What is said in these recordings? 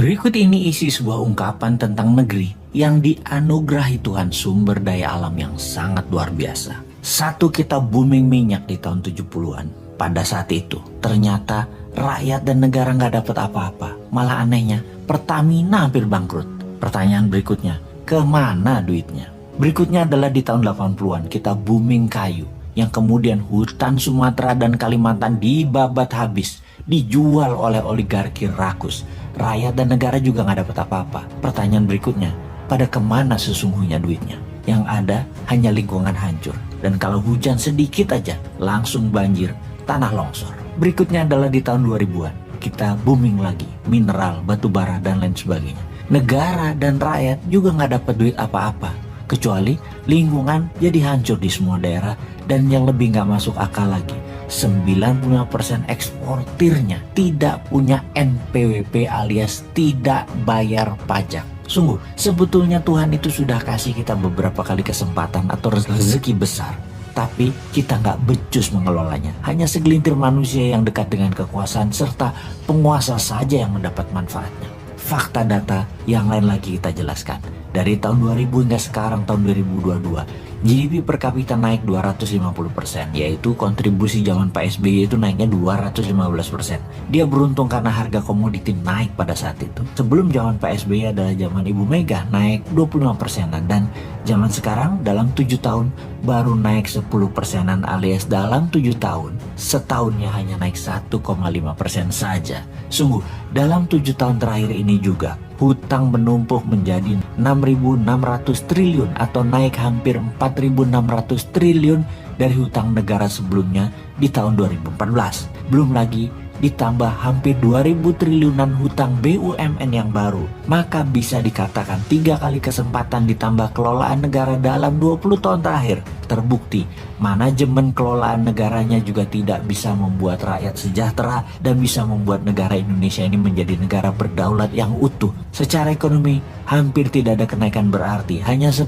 Berikut ini isi sebuah ungkapan tentang negeri yang dianugerahi Tuhan sumber daya alam yang sangat luar biasa. Satu, kita booming minyak di tahun 70-an. Pada saat itu, ternyata rakyat dan negara nggak dapat apa-apa. Malah anehnya, Pertamina hampir bangkrut. Pertanyaan berikutnya, kemana duitnya? Berikutnya adalah di tahun 80-an, kita booming kayu. Yang kemudian hutan Sumatera dan Kalimantan dibabat habis, dijual oleh oligarki rakus. Rakyat dan negara juga nggak dapat apa-apa. Pertanyaan berikutnya, pada kemana sesungguhnya duitnya? Yang ada hanya lingkungan hancur. Dan kalau hujan sedikit aja, langsung banjir, tanah longsor. Berikutnya adalah di tahun 2000-an. Kita booming lagi, mineral, batu bara, dan lain sebagainya. Negara dan rakyat juga nggak dapat duit apa-apa. Kecuali lingkungan jadi hancur di semua daerah. Dan yang lebih nggak masuk akal lagi, 95% eksportirnya tidak punya NPWP alias tidak bayar pajak. Sungguh, sebetulnya Tuhan itu sudah kasih kita beberapa kali kesempatan atau rezeki besar. Tapi kita nggak becus mengelolanya. Hanya segelintir manusia yang dekat dengan kekuasaan serta penguasa saja yang mendapat manfaatnya. Fakta data yang lain lagi kita jelaskan. Dari tahun 2000 hingga sekarang tahun 2022, GDP per kapita naik 250%, yaitu kontribusi zaman Pak SBY itu naiknya 215%. Dia beruntung karena harga komoditi naik pada saat itu. Sebelum zaman Pak SBY adalah zaman Ibu Mega naik 25%-an, dan zaman sekarang dalam 7 tahun baru naik 10%-an, alias dalam 7 tahun setahunnya hanya naik 1,5% saja. Sungguh, dalam 7 tahun terakhir ini juga hutang menumpuk menjadi 6.600 triliun atau naik hampir 4.600 triliun dari hutang negara sebelumnya di tahun 2014. Belum lagi ditambah hampir 2.000 triliunan hutang BUMN yang baru. Maka bisa dikatakan 3 kali kesempatan ditambah kelolaan negara dalam 20 tahun terakhir. Terbukti manajemen kelolaan negaranya juga tidak bisa membuat rakyat sejahtera dan bisa membuat negara Indonesia ini menjadi negara berdaulat yang utuh. Secara ekonomi hampir tidak ada kenaikan berarti, hanya 10%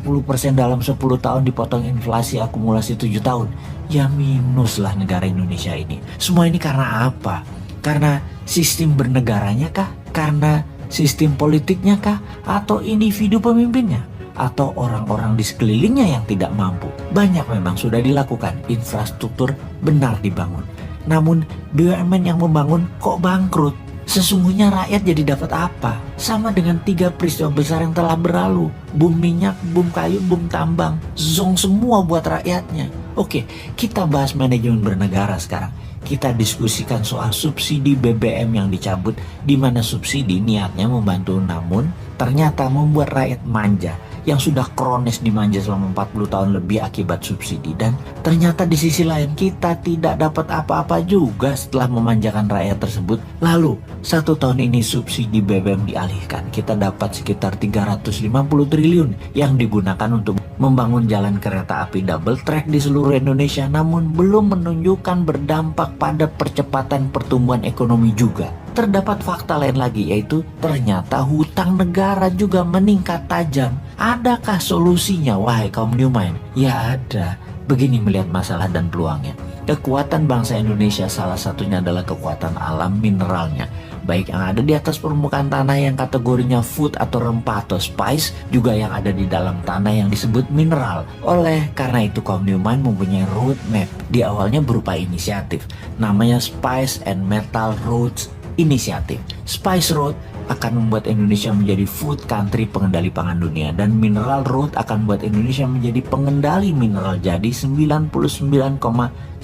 dalam 10 tahun dipotong inflasi akumulasi 7 tahun. Ya minus lah negara Indonesia ini. Semua ini karena apa? Karena sistem bernegaranya kah? Karena sistem politiknya kah? Atau individu pemimpinnya? Atau orang-orang di sekelilingnya yang tidak mampu? Banyak memang sudah dilakukan, infrastruktur benar dibangun. Namun BUMN yang membangun kok bangkrut? Sesungguhnya rakyat jadi dapat apa? Sama dengan 3 peristiwa besar yang telah berlalu. Boom minyak, boom kayu, boom tambang. Zong semua buat rakyatnya. Oke, kita bahas manajemen bernegara sekarang. Kita diskusikan soal subsidi BBM yang dicabut, di mana subsidi niatnya membantu namun ternyata membuat rakyat manja yang sudah kronis dimanja selama 40 tahun lebih akibat subsidi. Dan ternyata di sisi lain kita tidak dapat apa-apa juga setelah memanjakan rakyat tersebut. Lalu 1 tahun ini subsidi BBM dialihkan, kita dapat sekitar 350 triliun yang digunakan untuk membangun jalan kereta api double track di seluruh Indonesia, namun belum menunjukkan berdampak pada percepatan pertumbuhan ekonomi juga. Terdapat fakta lain lagi, yaitu ternyata hutang negara juga meningkat tajam. Adakah solusinya, wahai kaum New Mind? Ya ada. Begini melihat masalah dan peluangnya. Kekuatan bangsa Indonesia salah satunya adalah kekuatan alam mineralnya. Baik yang ada di atas permukaan tanah yang kategorinya food atau rempah atau spice, juga yang ada di dalam tanah yang disebut mineral. Oleh karena itu kaum New Mind mempunyai roadmap. Di awalnya berupa inisiatif, namanya Spice and Metal Roads Initiative. Spice Road akan membuat Indonesia menjadi food country pengendali pangan dunia, dan Mineral Road akan membuat Indonesia menjadi pengendali mineral. Jadi 99,9%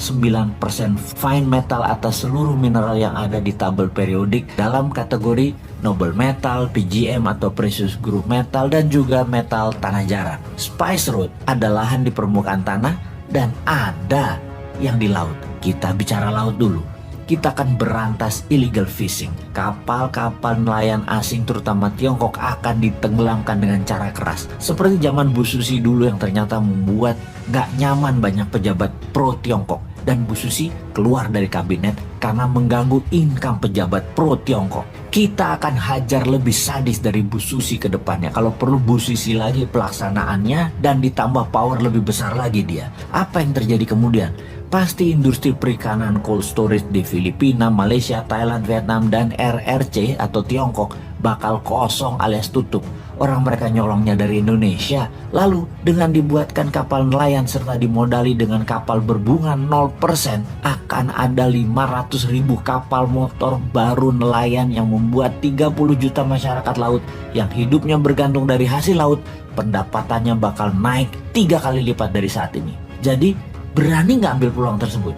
fine metal atas seluruh mineral yang ada di tabel periodik dalam kategori noble metal, PGM atau precious group metal, dan juga metal tanah jarang. Spice Road ada lahan di permukaan tanah dan ada yang di laut. Kita bicara laut dulu. Kita akan berantas illegal fishing. Kapal-kapal nelayan asing terutama Tiongkok akan ditenggelamkan dengan cara keras. Seperti zaman Bu Susi dulu yang ternyata membuat gak nyaman banyak pejabat pro Tiongkok. Dan Bu Susi keluar dari kabinet karena mengganggu income pejabat pro Tiongkok. Kita akan hajar lebih sadis dari Bu Susi ke depannya. Kalau perlu Bu Susi lagi pelaksanaannya dan ditambah power lebih besar lagi dia. Apa yang terjadi kemudian? pasti industri perikanan cold storage di Filipina, Malaysia, Thailand, Vietnam, dan RRC atau Tiongkok bakal kosong alias tutup. Orang mereka nyolongnya dari Indonesia. Lalu dengan dibuatkan kapal nelayan serta dimodali dengan kapal berbunga 0%, akan ada 500.000 kapal motor baru nelayan yang membuat 30 juta masyarakat laut yang hidupnya bergantung dari hasil laut, pendapatannya bakal naik 3 kali lipat dari saat ini. Jadi berani nggak ambil peluang tersebut?